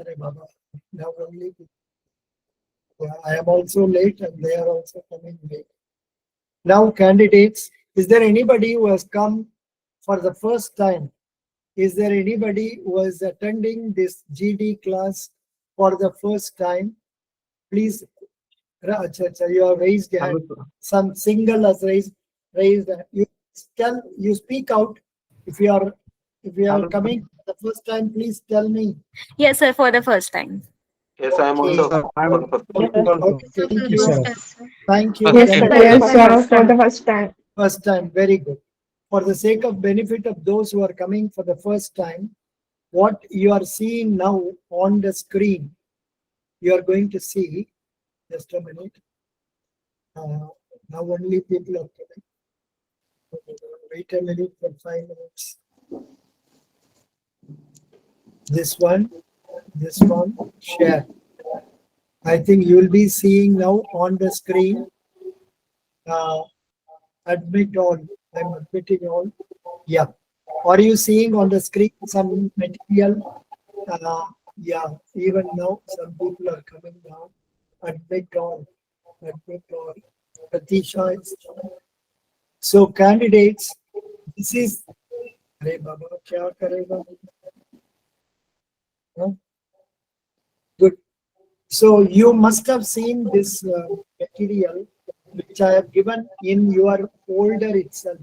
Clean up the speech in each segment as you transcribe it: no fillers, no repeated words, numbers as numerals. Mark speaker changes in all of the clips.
Speaker 1: Hey, Baba. Now only I am also late and they are also coming late. Now, candidates, is there anybody who has come for the first time? Is there anybody who is attending this GD class for the first time? Please, you have raised your hand. Some single has raised. You speak out. If you are coming for the first time, please tell me.
Speaker 2: Yes, sir, for the first time.
Speaker 3: Yes, I am also.
Speaker 1: Thank you. Thank you.
Speaker 4: Yes, sir, for the first time.
Speaker 1: First time, very good. For the sake of benefit of those who are coming for the first time, what you are seeing now on the screen, you are going to see, just a minute. Now only people are coming. Wait a minute for 5 minutes. This one, share. I think you will be seeing now on the screen. Admit all. I'm admitting all. Yeah. Are you seeing on the screen some material? Yeah. Even now, some people are coming down. Admit all. Admit all. Pratisha is. So, candidates, this is. Hey, Baba, kya karega? Huh? Good. So, you must have seen this material which I have given in your folder itself.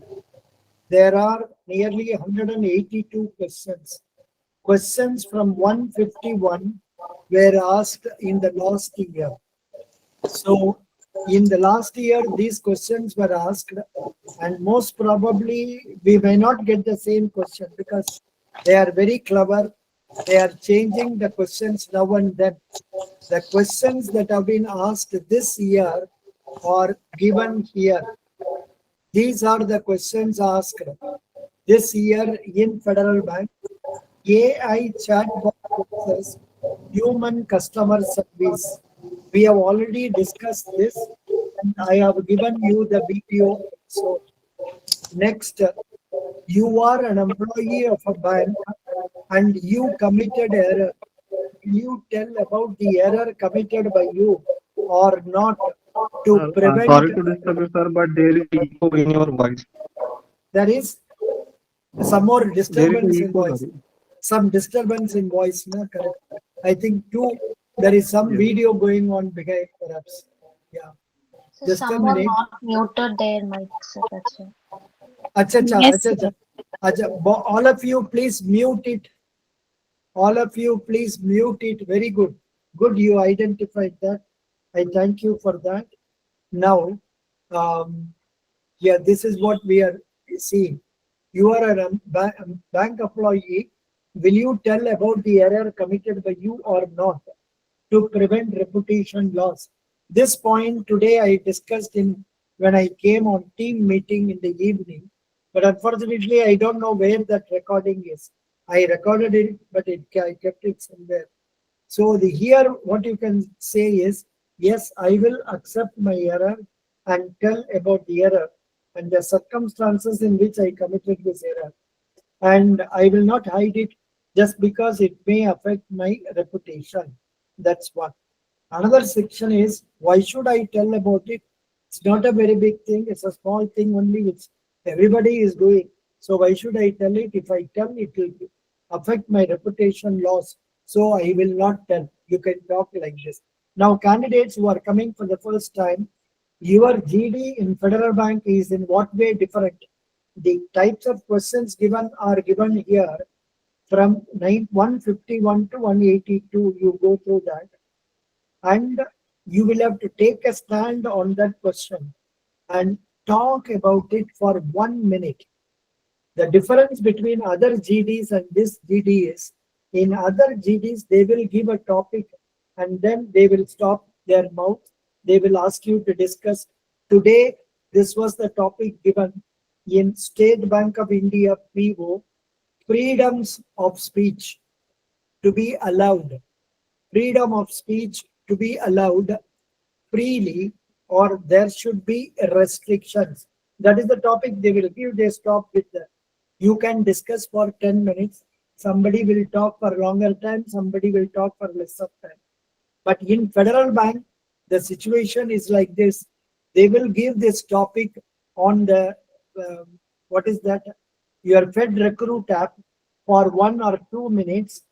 Speaker 1: There are nearly 182 questions. Questions from 151 were asked in the last year. So, in the last year, these questions were asked, and most probably we may not get the same question because they are very clever. They are changing the questions now and then. The questions that have been asked this year are given here. These are the questions asked this year in Federal Bank. AI chatbot versus human customer service. We have already discussed this and I have given you the video. So next, you are an employee of a bank and you committed error. Will you tell about the error committed by you or not to prevent?
Speaker 5: Sorry to disturb you, sir, but there is echo in your voice.
Speaker 1: There is some more disturbance in voice. Some disturbance in voice, no? Correct. I think too, there is some video going on behind, perhaps. Yeah.
Speaker 6: So
Speaker 1: Just a
Speaker 6: someone
Speaker 1: minute.
Speaker 6: not muted their mic, so that's it.
Speaker 1: All of you, please mute it. All of you, please mute it. Very good. Good, you identified that. I thank you for that. Now, yeah, this is what we are seeing. You are a bank employee. Will you tell about the error committed by you or not to prevent reputation loss? This point today I discussed when I came on team meeting in the evening, but unfortunately I don't know where that recording is. I recorded it, but I kept it somewhere. So here what you can say is, yes, I will accept my error and tell about the error and the circumstances in which I committed this error. And I will not hide it just because it may affect my reputation. That's one. Another section is, why should I tell about it? It's not a very big thing. It's a small thing only which everybody is doing. So why should I tell it? If I tell, it will affect my reputation loss. So I will not tell. You can talk like this. Now, candidates who are coming for the first time, your GD in Federal Bank is in what way different? The types of questions given are given here from 151 to 182. You go through that. And you will have to take a stand on that question and talk about it for 1 minute. The difference between other GDs and this GD is, in other GDs, they will give a topic and then they will stop their mouth. They will ask you to discuss. Today, this was the topic given in State Bank of India PO, freedoms of speech to be allowed. Freedom of speech to be allowed freely, or there should be restrictions. That is the topic they will give. They stop with that. You can discuss for 10 minutes. Somebody will talk for longer time, somebody will talk for less of time. But in Federal Bank, the situation is like this. They will give this topic on the, what is that? Your Fed Recruit app for 1 or 2 minutes.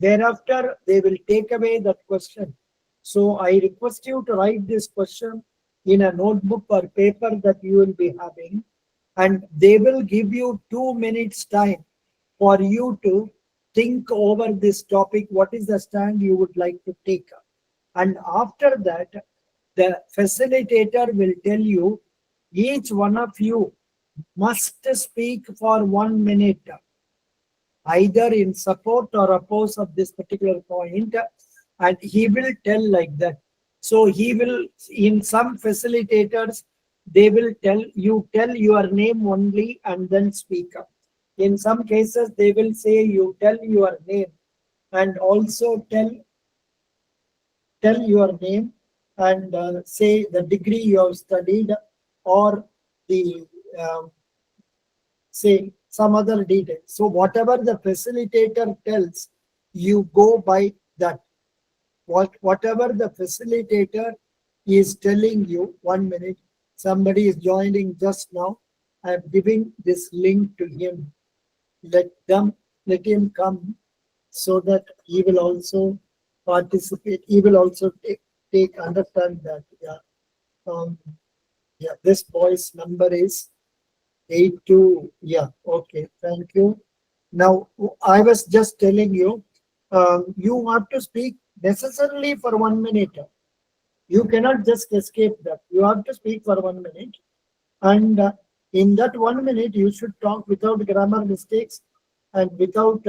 Speaker 1: Thereafter, they will take away that question. So I request you to write this question in a notebook or paper that you will be having, and they will give you 2 minutes time for you to think over this topic. What is the stand you would like to take? And after that, the facilitator will tell you, each one of you must speak for 1 minute, either in support or oppose of this particular point, and he will tell like that. So he will, in some facilitators, they will tell your name only and then speak up. In some cases, they will say you tell your name and also tell your name and say the degree you have studied or the say some other details. So whatever the facilitator tells, you go by that. Whatever the facilitator is telling you, 1 minute, somebody is joining just now. I am giving this link to him. Let him come so that he will also participate. He will also understand that. Yeah. This boy's number is 82. Yeah. Okay. Thank you. Now I was just telling you, you have to speak necessarily for 1 minute. You cannot just escape that. You have to speak for 1 minute, and in that 1 minute, you should talk without grammar mistakes and without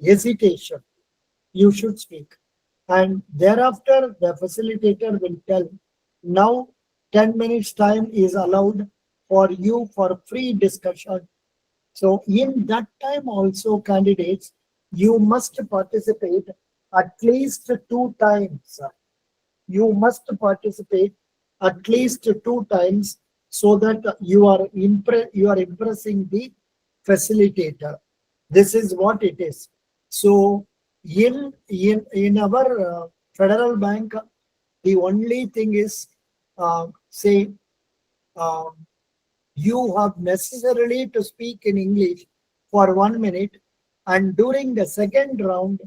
Speaker 1: hesitation. You should speak, and thereafter the facilitator will tell, now 10 minutes time is allowed for you for free discussion. So in that time also, candidates, you must participate at least 2 times. You must participate at least 2 times so that you are impressing the facilitator. This is what it is. So in our Federal Bank, the only thing is, you have necessarily to speak in English for 1 minute, and during the second round,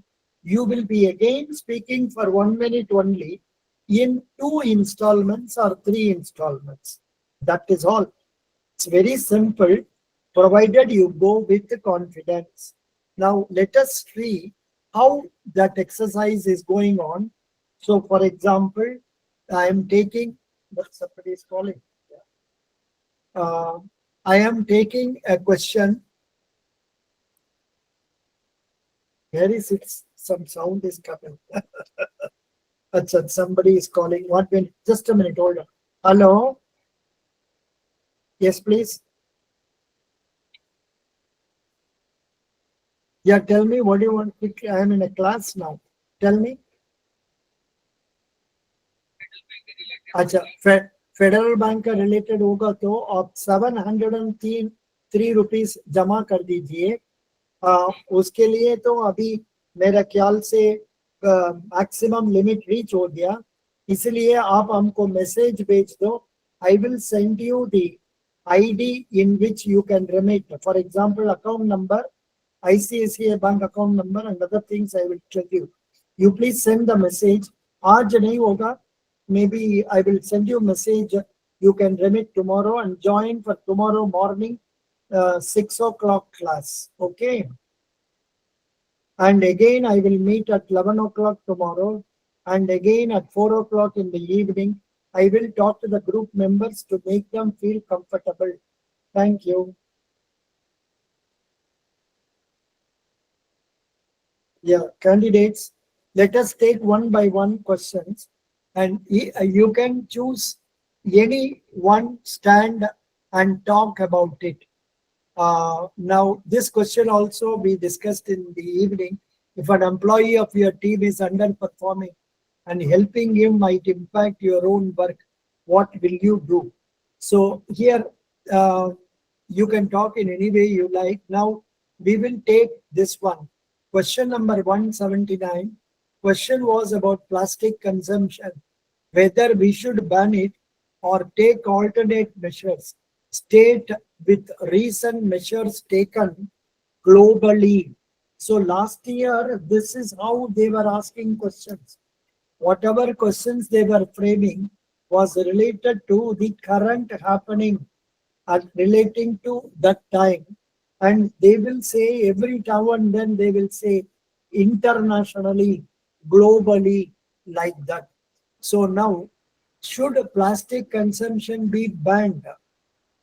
Speaker 1: you will be again speaking for 1 minute only in 2 installments or 3 installments. That is all. It's very simple, provided you go with confidence. Now let us see how that exercise is going on. So for example, I am taking, somebody is calling. I am taking a question. Where is it? Some sound is coming. Somebody is calling. 1 minute. Just a minute. Hold on. Hello. Yes, please. Yeah, tell me what do you want. I am in a class now. Tell me. अच्छा, federal bank का related होगा तो आप 703 rupees जमा कर दीजिए। उसके लिए तो अभी मेरा ख्याल से मैक्सिमम लिमिट रीच हो गया, इसलिए आप हमको मैसेज भेज दो। I will send you the ID in which you can remit. For example, account number, ICICI bank account number and other things I will tell you. You please send the message. आज नहीं होगा, maybe I will send you message. You can remit tomorrow and join for tomorrow morning 6 o'clock class. Okay. And again I will meet at 11 o'clock tomorrow, and again at 4 o'clock in the evening. I will talk to the group members to make them feel comfortable. Thank you. Yeah, candidates, let us take one by one questions, and you can choose any one stand and talk about it. Now, this question also we discussed in the evening. If an employee of your team is underperforming and helping him might impact your own work, what will you do? So here, you can talk in any way you like. Now, we will take this one. Question number 179. Question was about plastic consumption, whether we should ban it or take alternate measures. State with recent measures taken globally. So last year, this is how they were asking questions. Whatever questions they were framing was related to the current happening and relating to that time. And they will say every now and then they will say internationally, globally, like that. So now, should plastic consumption be banned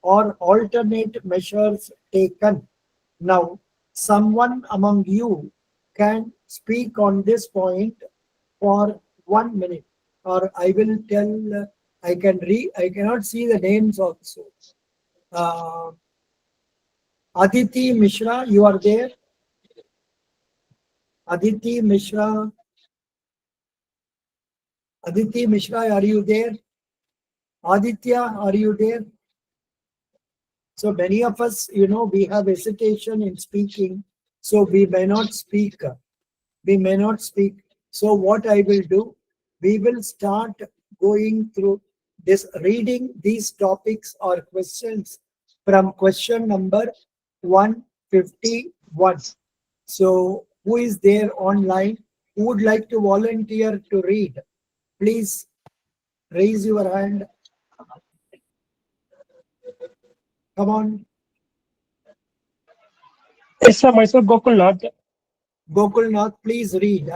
Speaker 1: or alternate measures taken? Now, someone among you can speak on this point for 1 minute, or I will tell, I cannot see the names also. Aditi Mishra, you are there? Aditi Mishra, are you there? Aditya, are you there? So many of us, we have hesitation in speaking, so we may not speak. So what I will do, we will start going through this, reading these topics or questions from question number 151. So who is there online? Who would like to volunteer to read? Please raise your hand. Come on,
Speaker 3: Yes, sir. Myself, Gokulnath.
Speaker 1: Gokulnath, please read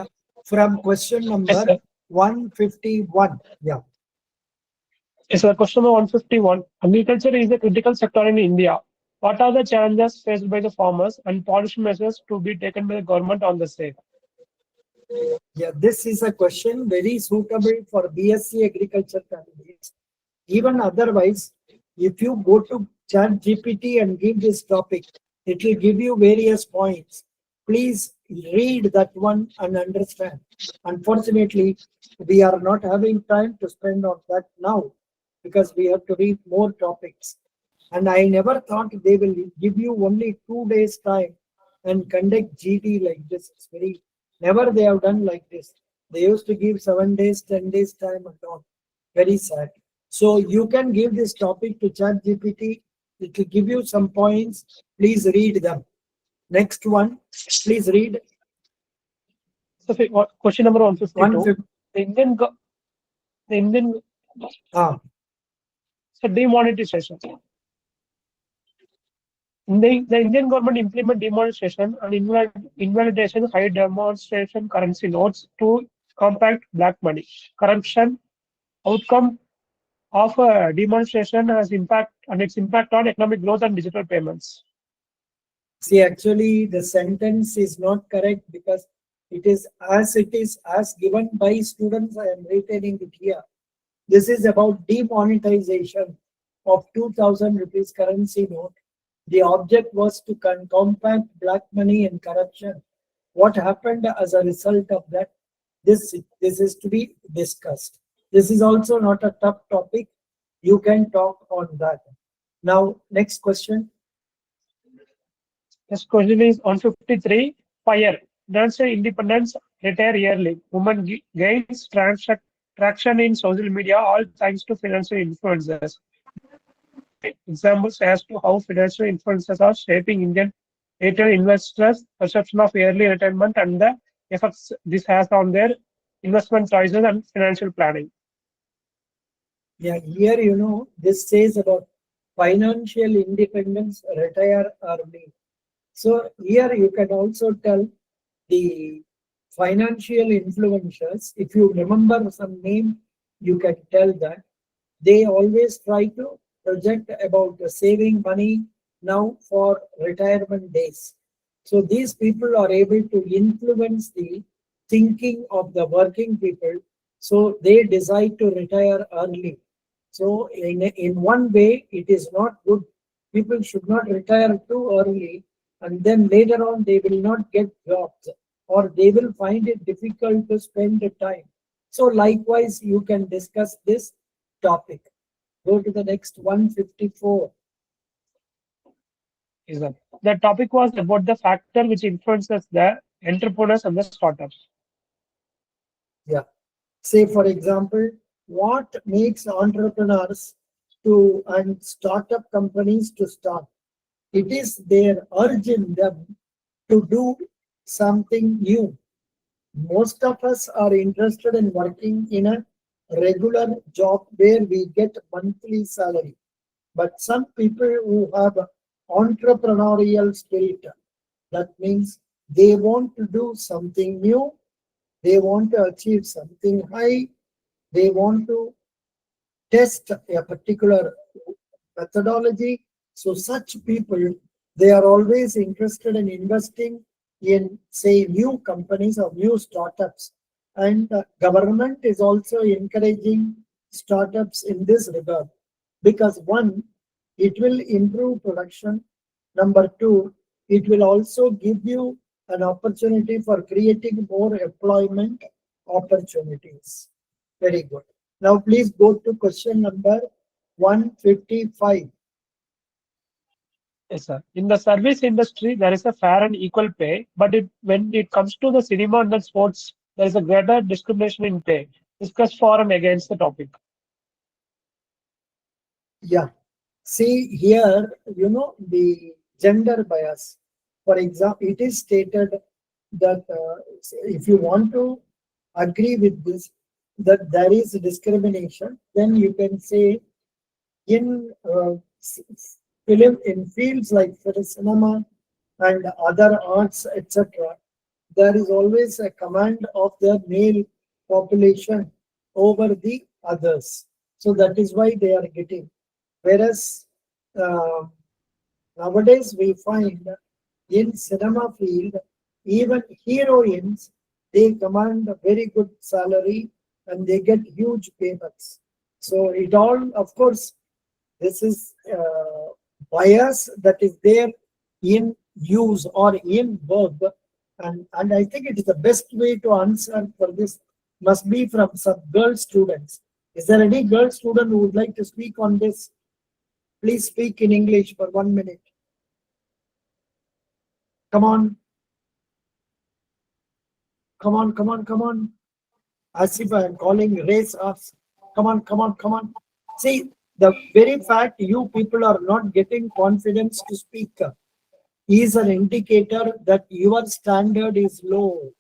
Speaker 1: from question
Speaker 3: Yes,
Speaker 1: number
Speaker 3: sir.
Speaker 1: 151. Yeah.
Speaker 3: Yes, sir. Question number 151. Agriculture is a critical sector in India. What are the challenges faced by the farmers and policy measures to be taken by the government on the same?
Speaker 1: Yeah, this is a question very suitable for BSc Agriculture candidates. Even otherwise, if you go to ChatGPT and give this topic, it will give you various points. Please read that one and understand. Unfortunately, we are not having time to spend on that now because we have to read more topics. And I never thought they will give you only 2 days time and conduct GD like this. It's very, never they have done like this. They used to give 7 days, 10 days time and all. Very sad. So you can give this topic to ChatGPT. It will give you some points. Please read them. Next one, please read.
Speaker 3: So, question number 152.
Speaker 1: 150.
Speaker 3: The Indian so demonetization. The Indian government implement demonetization and invalidation high demonstration currency notes to combat black money. Corruption outcome of demonetization has impact and its impact on economic growth and digital payments.
Speaker 1: See, actually, the sentence is not correct because it is as given by students. I am retaining it here. This is about demonetization of 2000 rupees currency note. The object was to combat black money and corruption. What happened as a result of that? This is to be discussed. This is also not a tough topic. You can talk on that. Now, next question.
Speaker 3: This question is 153. Fire. Financial independence retire yearly. Women gains traction in social media, all thanks to financial influencers. Examples as to how financial influencers are shaping Indian retail investors' perception of early retirement and the effects this has on their investment choices and financial planning.
Speaker 1: Yeah, here, this says about financial independence, retire early. So here you can also tell the financial influencers. If you remember some name, you can tell that they always try to project about saving money now for retirement days. So these people are able to influence the thinking of the working people. So they decide to retire early. So in one way, it is not good. People should not retire too early, and then later on they will not get jobs, or they will find it difficult to spend the time. So likewise, you can discuss this topic. Go to the next 154.
Speaker 3: Is that the topic was about the factor which influences the entrepreneurs and the startups.
Speaker 1: Yeah. Say, for example, what makes entrepreneurs to and startup companies to start? It is their urge in them to do something new. Most of us are interested in working in a regular job where we get monthly salary. But some people who have entrepreneurial spirit, that means they want to do something new, they want to achieve something high, they want to test a particular methodology. So such people, they are always interested in investing in, say, new companies or new startups. And government is also encouraging startups in this regard, because one, it will improve production. Number two, it will also give you an opportunity for creating more employment opportunities. Very good. Now please go to question number 155.
Speaker 3: Yes, sir. In the service industry, there is a fair and equal pay, but when it comes to the cinema and the sports, there is a greater discrimination in pay. Discuss for and against the topic.
Speaker 1: Yeah. See here, the gender bias. For example, it is stated that if you want to agree with this, that there is discrimination, then you can say in film, in fields like cinema and other arts, etc., there is always a command of the male population over the others. So that is why they are getting. Whereas uh, nowadays we find in cinema field, even heroines, they command a very good salary and they get huge payments. So it all, of course, this is bias that is there in use or in verb. And I think it is the best way to answer for this must be from some girl students. Is there any girl student who would like to speak on this? Please speak in English for 1 minute. Come on. Come on, come on, come on. As if I am calling race us. Come on, come on, come on. See, the very fact you people are not getting confidence to speak is an indicator that your standard is low.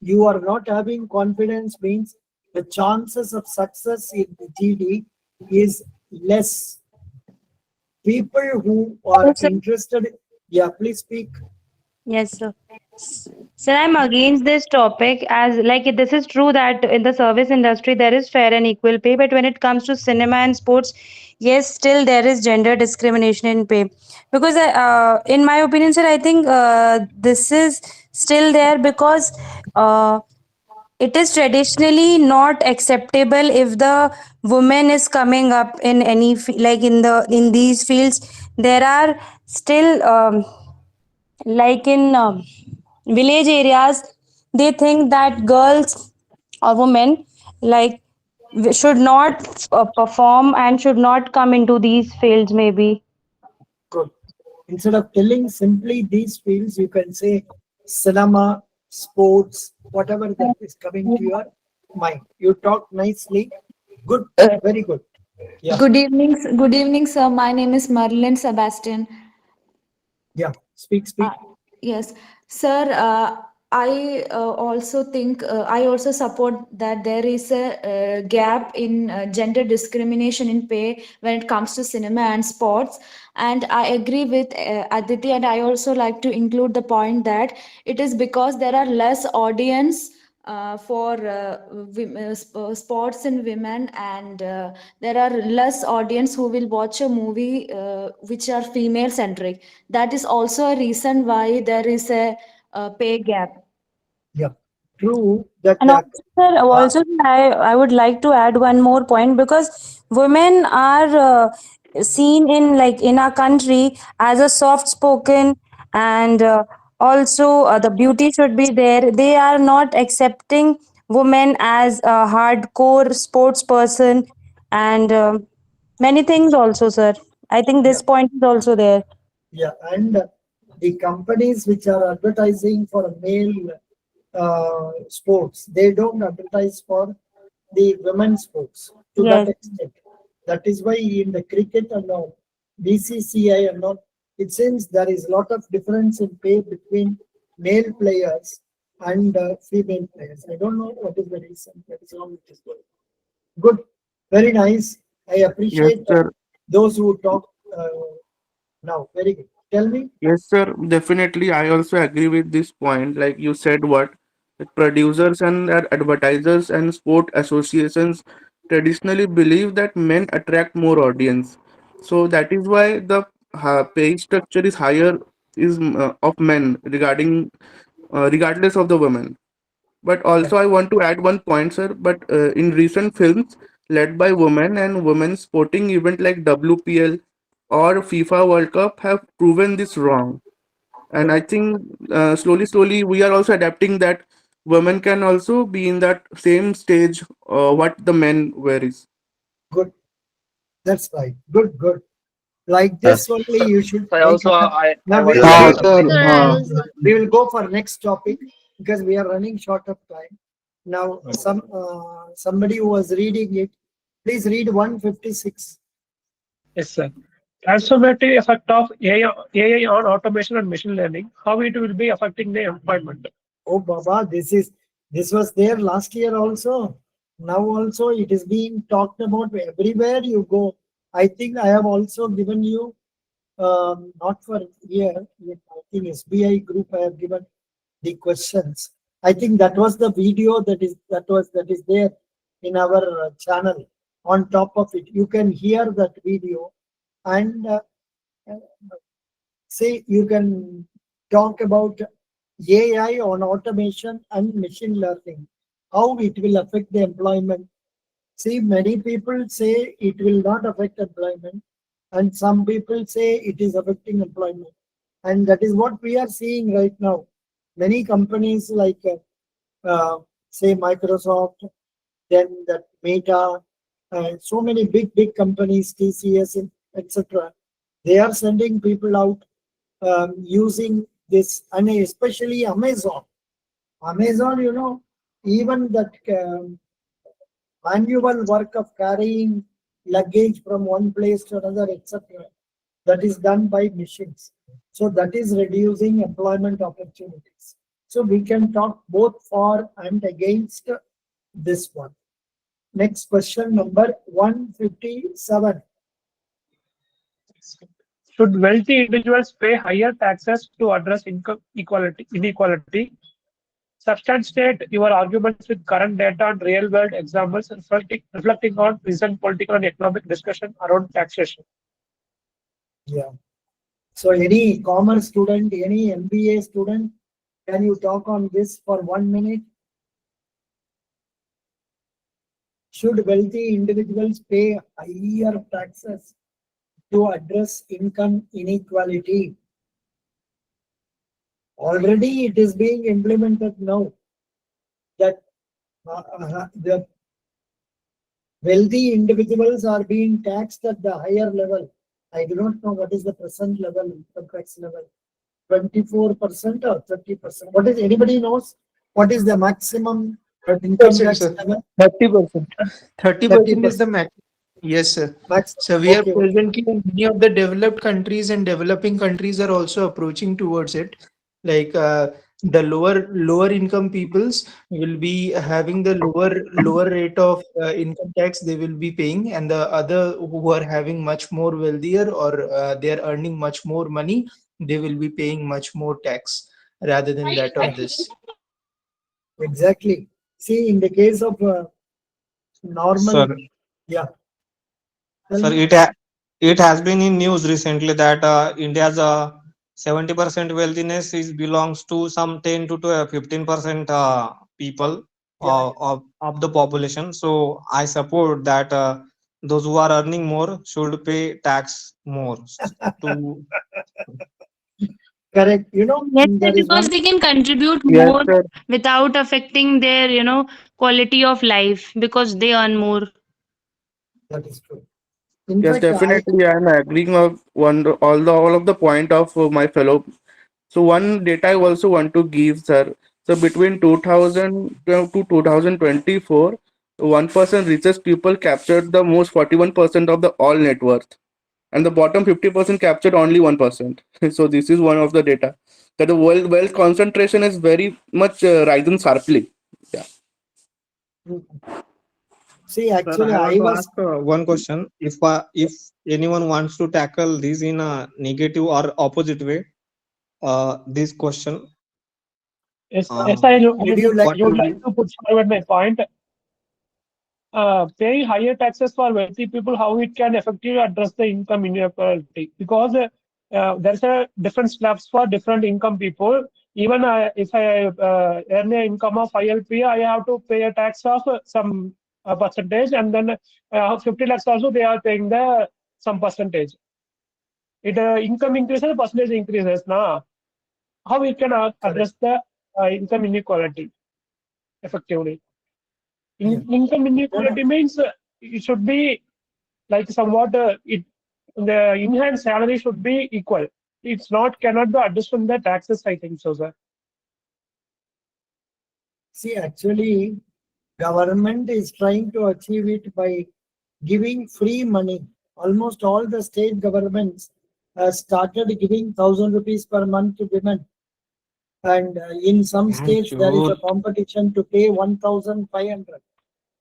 Speaker 1: You are not having confidence means the chances of success in the GD is less. People who are
Speaker 2: Yes, sir.
Speaker 1: interested, yeah, please speak.
Speaker 7: Yes, sir. Sir, I'm against this topic as like this is true that in the service industry there is fair and equal pay, but when it comes to cinema and sports, yes, still there is gender discrimination in pay. Because in my opinion, sir, I think this is still there because it is traditionally not acceptable if the woman is coming up in any like in these fields. There are still like in village areas they think that girls or women like should not perform and should not come into these fields maybe.
Speaker 1: Good. Instead of telling simply these fields, you can say cinema, sports, whatever that is coming to your mind. You talk nicely. Good. Very good. Yeah.
Speaker 8: Good evening, sir. My name is Marilyn Sebastian.
Speaker 1: Yeah. Speak, speak.
Speaker 8: Yes, sir. I also think I also support that there is a gap in gender discrimination in pay when it comes to cinema and sports. And I agree with Aditi, and I also like to include the point that it is because there are less audience for sports and women, and there are less audience who will watch a movie which are female centric. That is also a reason why there is a, pay gap.
Speaker 1: Yeah. True that.
Speaker 7: And also, sir, I would like to add one more point because women are seen in like in our country as a soft spoken and also the beauty should be there. They are not accepting women as a hardcore sports person and many things also, sir. I think
Speaker 1: Yeah.
Speaker 7: this point is also there.
Speaker 1: Yeah, and the companies which are advertising for male sports, they don't advertise for the women's sports to that
Speaker 7: Yes.
Speaker 1: extent. That is why in the cricket and all, BCCI and all, it seems there is a lot of difference in pay between male players and female players. I don't know what is the reason. That is how it is going. Good, very nice. I
Speaker 9: Yes,
Speaker 1: appreciate
Speaker 9: sir.
Speaker 1: those who talk now. Very good. Tell me.
Speaker 9: Yes, sir. Definitely. I also agree with this point. Like you said, what the producers and their advertisers and sport associations traditionally believe that men attract more audience. So that is why the pay structure is higher of men regardless of the women. But also, I want to add one point, sir. But in recent films led by women and women's sporting event like WPL or FIFA World Cup have proven this wrong. And I think slowly, we are also adapting that women can also be in that same stage what the men wear is.
Speaker 1: Good. That's right. Good, good. Like
Speaker 5: Yes.
Speaker 1: this only you should
Speaker 10: I
Speaker 1: make
Speaker 10: also
Speaker 1: it.
Speaker 10: I
Speaker 1: Now
Speaker 10: want
Speaker 1: we
Speaker 10: to
Speaker 1: will,
Speaker 10: say
Speaker 5: Sir,
Speaker 10: something.
Speaker 6: Sir, I also.
Speaker 1: we will go for next topic because we are running short of time. Now, somebody who was reading it, please read 156.
Speaker 3: Yes, sir. Transformative effect of AI on automation and machine learning, how it will be affecting the employment.
Speaker 1: Oh, Baba, this was there last year also. Now also it is being talked about everywhere you go. I think I have also given you, not for here, I think SBI group I have given the questions. I think that was the video that is there in our channel. On top of it, you can hear that video and say you can talk about AI on automation and machine learning, how it will affect the employment. See, many people say it will not affect employment, and some people say it is affecting employment. And that is what we are seeing right now. Many companies like, say, Microsoft, then that Meta, so many big companies, TCS, etc. They are sending people out using this, and especially Amazon. Amazon, even that manual work of carrying luggage from one place to another, etc., that is done by machines. So that is reducing employment opportunities. So we can talk both for and against this one. Next question, number 157.
Speaker 3: Should wealthy individuals pay higher taxes to address income inequality? Substantiate your arguments with current data and real-world examples, reflecting on recent political and economic discussion around taxation.
Speaker 1: Yeah. So any commerce student, any MBA student, can you talk on this for 1 minute? Should wealthy individuals pay higher taxes to address income inequality? Already it is being implemented now that the wealthy individuals are being taxed at the higher level. I do not know what is the present level, income tax level, 24% or 30%. What is, anybody knows? What is the maximum income
Speaker 11: 30%,
Speaker 1: tax
Speaker 11: sir.
Speaker 1: level?
Speaker 11: 30%. 30% is the
Speaker 1: 30%.
Speaker 11: max. Yes, sir.
Speaker 1: Max.
Speaker 11: So we are
Speaker 1: Okay.
Speaker 11: presently in many of the developed countries and developing countries are also approaching towards it. Like the lower income peoples will be having the lower rate of income tax they will be paying, and the other who are having much more wealthier or they are earning much more money, they will be paying much more tax rather than that of this.
Speaker 1: Exactly. See, in the case of normal,
Speaker 5: sir,
Speaker 1: yeah. Tell
Speaker 5: sir,
Speaker 1: me.
Speaker 5: it has been in news recently that India's 70% wealthiness is belongs to some 10 to 15% people
Speaker 1: Yeah.
Speaker 5: of the population. So I support that those who are earning more should pay tax more to.
Speaker 1: Correct.
Speaker 7: Yes, sir,
Speaker 1: There is
Speaker 7: because
Speaker 1: one.
Speaker 7: they can contribute
Speaker 9: Yes,
Speaker 7: more
Speaker 9: sir.
Speaker 7: without affecting their, quality of life because they earn more.
Speaker 1: That is true. In
Speaker 9: Yes,
Speaker 1: fact,
Speaker 9: definitely. I'm agreeing of all of the point of my fellow. So one data I also want to give, sir. So between 2012 to 2024, 1% richest people captured the most 41% of the all net worth, and the bottom 50% captured only 1%. So this is one of the data that the wealth concentration is very much risen sharply. Yeah.
Speaker 1: see,
Speaker 5: Sir,
Speaker 1: actually,
Speaker 5: I want
Speaker 1: I
Speaker 5: to
Speaker 1: was
Speaker 5: ask one question. If anyone wants to tackle this in a negative or opposite way, this question,
Speaker 3: Yes,
Speaker 5: uh,
Speaker 3: yes, I
Speaker 1: Did you like
Speaker 5: what
Speaker 3: would
Speaker 5: will
Speaker 3: like
Speaker 5: be?
Speaker 3: to put forward my point. Paying higher taxes for wealthy people, how it can effectively address the income inequality? Because there's a different slabs for different income people. Even if I earn an income of ILP, I have to pay a tax of some percentage, and then 50 lakhs also they are paying the some percentage. It income increases, percentage increases. Now, how we can
Speaker 1: correct?
Speaker 3: address the income inequality effectively?
Speaker 1: Yeah.
Speaker 3: Income
Speaker 1: No, no.
Speaker 3: inequality means it should be like somewhat the in-hand salary should be equal. It's not cannot be addressed from the taxes. I think so, sir.
Speaker 1: See, actually, government is trying to achieve it by giving free money. Almost all the state governments started giving 1,000 rupees per month to women. And in some states, there is a competition to pay 1,500.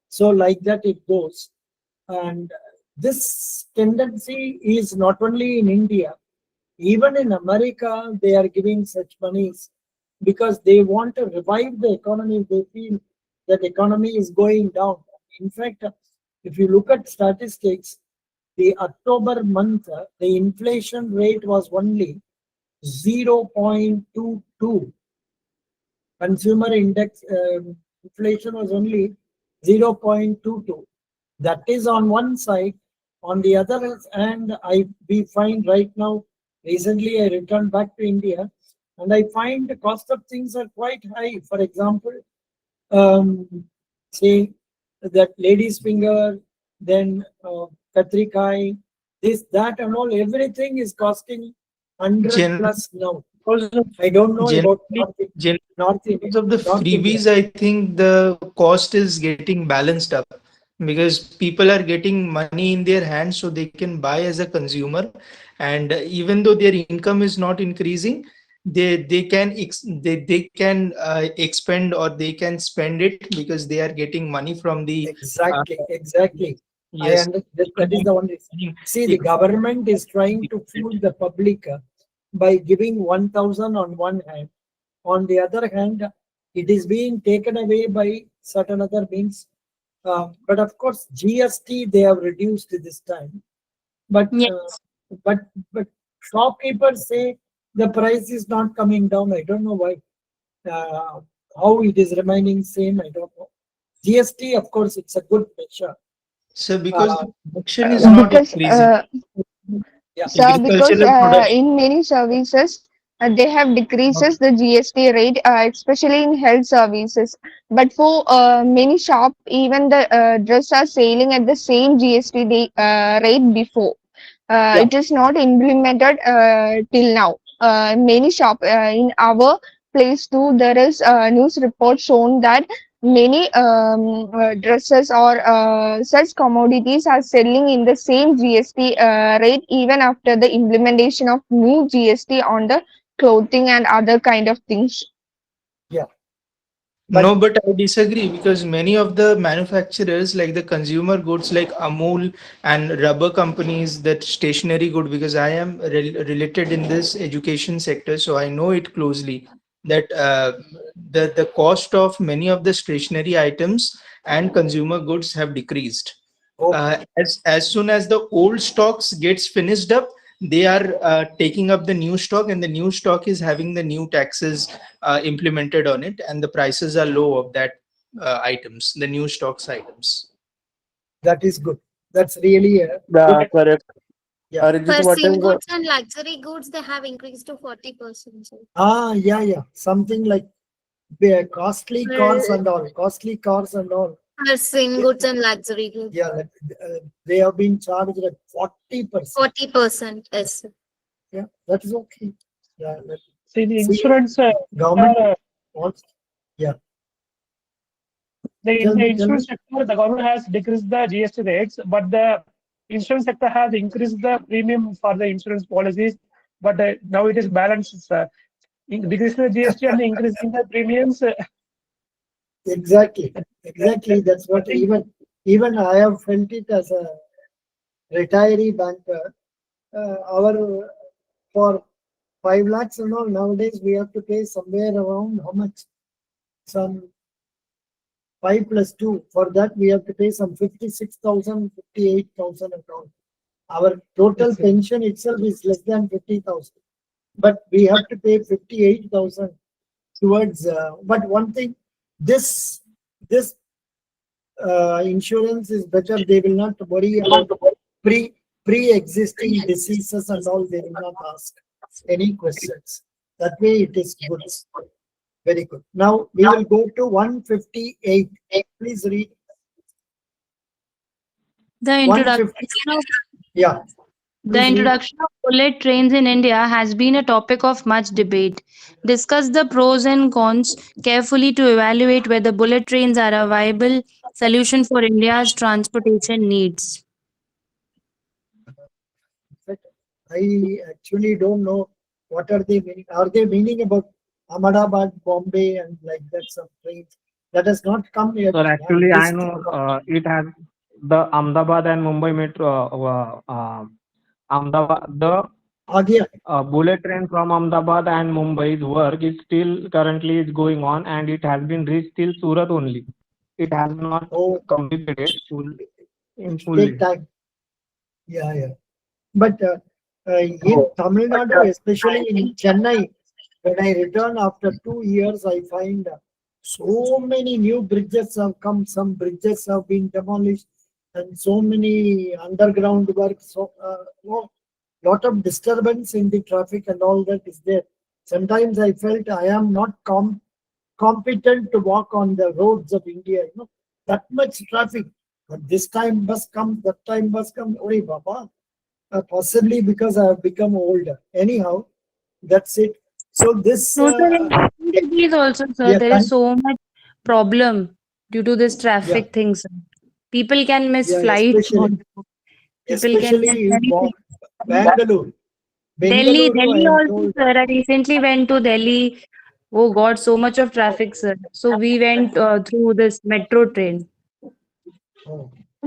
Speaker 1: So like that it goes. And this tendency is not only in India, even in America, they are giving such monies because they want to revive the economy. They feel that economy is going down. In fact, if you look at statistics, the October month, the inflation rate was only 0.22. Consumer index inflation was only 0.22. That is on one side. On the other hand, we find right now, recently I returned back to India, and I find the cost of things are quite high. For example, um, say that lady's finger, then katrikai, this, that, and all, everything is costing 100
Speaker 11: Gen-
Speaker 1: plus now.
Speaker 11: because of
Speaker 1: I don't know about North India.
Speaker 11: because of the
Speaker 1: North India.
Speaker 11: freebies, I think the cost is getting balanced up because people are getting money in their hands so they can buy as a consumer, and even though their income is not increasing, they can expend or they can spend it because they are getting money from the uh,
Speaker 1: Exactly, exactly. I
Speaker 11: yes.
Speaker 1: understand. That is the only. See, the government is trying to fool the public by giving 1,000 on one hand. On the other hand, it is being taken away by certain other means. But of course, GST they have reduced this time. But
Speaker 2: Yes.
Speaker 1: but but shopkeepers say the price is not coming down. I don't know why. Uh, how it is remaining same, I don't know. GST, of course, it's a good measure.
Speaker 11: So because
Speaker 1: Uh,
Speaker 11: the production is not
Speaker 4: Because
Speaker 11: increasing,
Speaker 1: yeah,
Speaker 4: sir, because
Speaker 11: agricultural production.
Speaker 4: in many services they have decreases the GST rate, especially in health services. But for many shop, even the drugs are selling at the same GST rate before.
Speaker 1: yeah,
Speaker 4: It is not implemented till now. Many shop in our place too, there is a news report shown that many dresses or such commodities are selling in the same GST rate even after the implementation of new GST on the clothing and other kind of things.
Speaker 1: yeah.
Speaker 11: No,
Speaker 1: But
Speaker 11: but I disagree because many of the manufacturers, like the consumer goods, like Amul and rubber companies, that stationery good, because I am related in this education sector, so I know it closely. That the cost of many of the stationery items and consumer goods have decreased.
Speaker 1: okay,
Speaker 11: As soon as the old stocks gets finished up, they are taking up the new stock, and the new stock is having the new taxes implemented on it, and the prices are low of that items, the new stocks items.
Speaker 1: that is good. That's really a good.
Speaker 9: Yeah, correct.
Speaker 1: Yeah.
Speaker 9: Arijit,
Speaker 10: For same
Speaker 9: whatever.
Speaker 10: goods and luxury goods, they have increased to 40%. Sir.
Speaker 1: Yeah, yeah. Something like costly cars
Speaker 10: For
Speaker 1: and all. Costly cars and all.
Speaker 10: in goods and luxury goods.
Speaker 1: Yeah, they have been charged at 40%.
Speaker 10: 40%, yes.
Speaker 1: Yeah, that is okay. Yeah,
Speaker 3: See, the
Speaker 1: see,
Speaker 3: insurance
Speaker 1: government wants. Yeah,
Speaker 3: in
Speaker 1: tell
Speaker 3: the
Speaker 1: me.
Speaker 3: insurance sector, the government has decreased the GST rates, but the insurance sector has increased the premium for the insurance policies. But now it is balanced. Decreasing the GST and increasing the premiums.
Speaker 1: Exactly. That's
Speaker 3: I
Speaker 1: what
Speaker 3: think
Speaker 1: even I have felt it as a retiree banker. Our for 5 lakhs and all, nowadays we have to pay somewhere around how much? Some 5 plus 2. For that we have to pay some 56,000, 58,000 account. Our total pension itself is less than 50,000. But we have to pay 58,000 towards. But one thing, this insurance is better. They will not worry about pre-existing diseases and all. They will not ask any questions. That way it is good. Very good. Now we will go to 158. Please read.
Speaker 7: The introduction of
Speaker 1: Yeah.
Speaker 7: The introduction of bullet trains in India has been a topic of much debate. Discuss the pros and cons carefully to evaluate whether bullet trains are a viable solution for India's transportation needs.
Speaker 1: I actually don't know what are they meaning. Are they meaning about Ahmedabad, Bombay, and like that some trains that has not come yet?
Speaker 5: So actually, I know it has the Ahmedabad and Mumbai Metro. Ahmedabad, the bullet train from Ahmedabad and Mumbai's work is still currently is going on, and it has been reached till Surat only. It has not completed it fully.
Speaker 1: Take time. Yeah. But in Tamil Nadu, especially in Chennai, when I return after 2 years, I find so many new bridges have come. Some bridges have been demolished, and so many underground work. So, lot of disturbance in the traffic and all that is there. Sometimes I felt I am not competent to walk on the roads of India. That much traffic. But this time bus comes, that time bus comes. Oi, Baba. Possibly because I have become older. Anyhow, that's it. So this.
Speaker 7: No, sir, in cities also, sir, there is so much problem due to this traffic thing, sir. People can miss flights.
Speaker 1: Especially Bangalore.
Speaker 7: Delhi also, sir. I recently went to Delhi. Oh God, so much of traffic, sir. So we went through this metro train.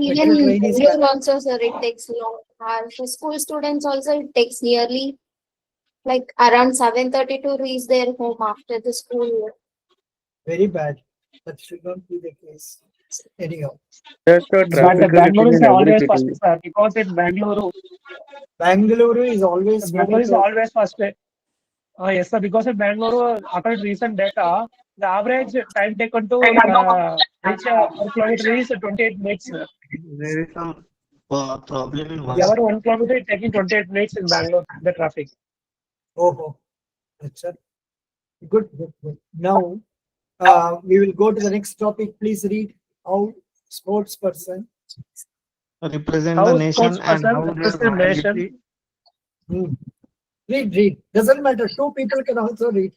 Speaker 10: Even Bangalore also, sir, it takes long hours. For school students also, it takes nearly like around 7:30 to reach their home after the school year.
Speaker 1: Very bad. That should not be the case. Anyhow.
Speaker 9: There's a traffic
Speaker 3: Bangalore is
Speaker 9: in every
Speaker 3: always
Speaker 9: city.
Speaker 3: first, sir, because in Bangalore
Speaker 1: is always
Speaker 3: first. Yes, sir, because in Bangalore, according to recent data, the average time taken to reach a kilometer is 28 minutes. Sir.
Speaker 5: There is some problem in
Speaker 3: Yeah, 1 kilometer is taking 28 minutes in Bangalore, the traffic.
Speaker 1: Oh, that's it. Good. Now, we will go to the next topic. Please read how sports person
Speaker 5: represent the nation and how
Speaker 3: represent nation.
Speaker 1: Read. Doesn't matter. 2 people can also read.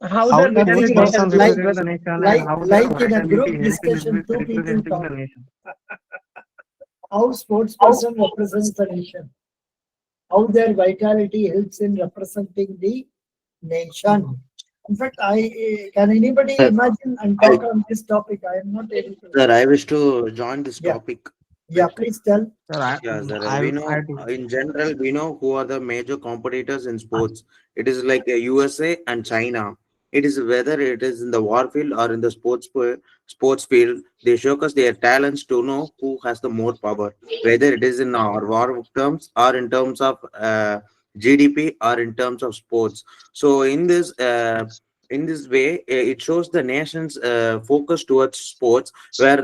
Speaker 3: How
Speaker 5: the
Speaker 3: nation
Speaker 5: person
Speaker 1: like,
Speaker 5: represent the nation
Speaker 1: like,
Speaker 5: and how
Speaker 1: like in a
Speaker 5: the
Speaker 1: group
Speaker 5: nation
Speaker 1: discussion, 2 people
Speaker 5: representing
Speaker 1: talk.
Speaker 5: the nation.
Speaker 1: How sports person represents the nation. How their vitality helps in representing the nation. In fact, can anybody imagine and talk on this topic? I am not able to.
Speaker 12: Sir, I wish to join this topic.
Speaker 1: Yeah, please tell.
Speaker 12: Sir, we know in general, we know who are the major competitors in sports. It is like USA and China. It is whether it is in the war field or in the sports field, they showcase their talents to know who has the more power, whether it is in our war terms or in terms of GDP or in terms of sports. So in this way, it shows the nation's focus towards sports, where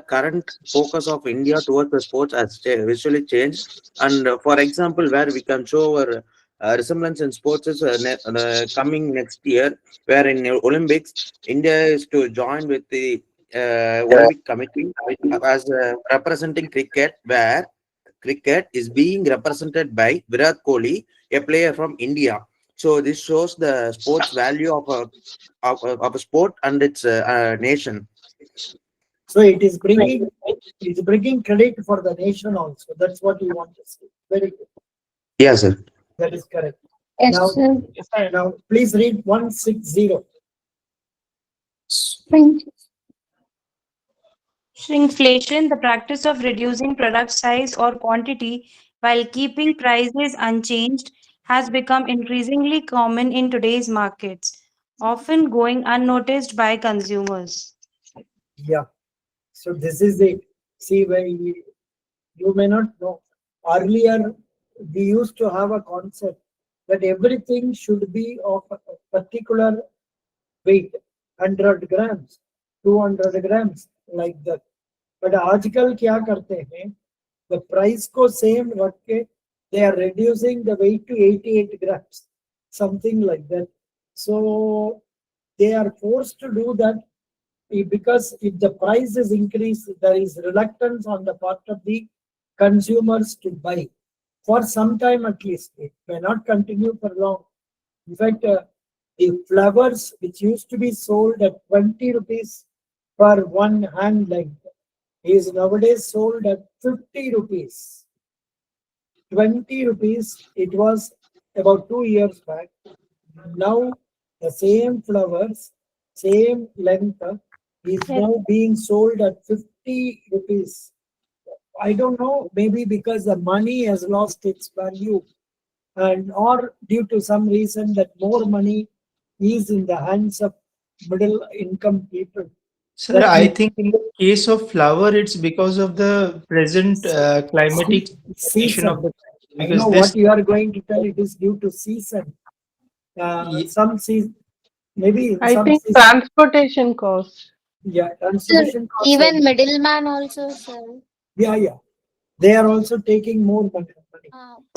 Speaker 12: current focus of India towards the sports has visually changed. And for example, where we can show our resemblance in sports is coming next year, where in Olympics, India is to join with the Olympic Committee as representing cricket, where cricket is being represented by Virat Kohli, a player from India. So this shows the sports value of a sport and its nation.
Speaker 1: So it's bringing credit for the nation also. That's what you want to say. Very good.
Speaker 12: Yes, sir.
Speaker 1: That is correct.
Speaker 4: Yes,
Speaker 1: Now,
Speaker 4: sir.
Speaker 1: now please read 160.
Speaker 7: Shrinkflation, the practice of reducing product size or quantity while keeping prices unchanged, has become increasingly common in today's markets, often going unnoticed by consumers.
Speaker 1: Yeah. So this is it. See, you may not know. Earlier, we used to have a concept that everything should be of a particular weight, 100 grams, 200 grams, like that. But आजकल क्या करते हैं? The price को same रख के they are reducing the weight to 88 grams, something like that. So they are forced to do that because if the price is increased, there is reluctance on the part of the consumers to buy for some time at least. It may not continue for long. In fact, the flowers which used to be sold at 20 rupees per one hand length is nowadays sold at 50 rupees. 20 rupees it was about 2 years back. Now the same flowers, same length is now being sold at 50 rupees. I don't know, maybe because the money has lost its value and or due to some reason that more money is in the hands of middle income people.
Speaker 11: Sir, I think in the case of flower, it's because of the present climatic situation of the country.
Speaker 1: I
Speaker 11: Because
Speaker 1: know
Speaker 11: this,
Speaker 1: what you are going to tell. It is due to season. Some season, maybe in
Speaker 13: I
Speaker 1: some
Speaker 13: think
Speaker 1: season.
Speaker 13: transportation costs.
Speaker 1: Yeah,
Speaker 10: Sir,
Speaker 1: transportation costs.
Speaker 10: even middleman also, sir.
Speaker 1: Yeah. They are also taking more money.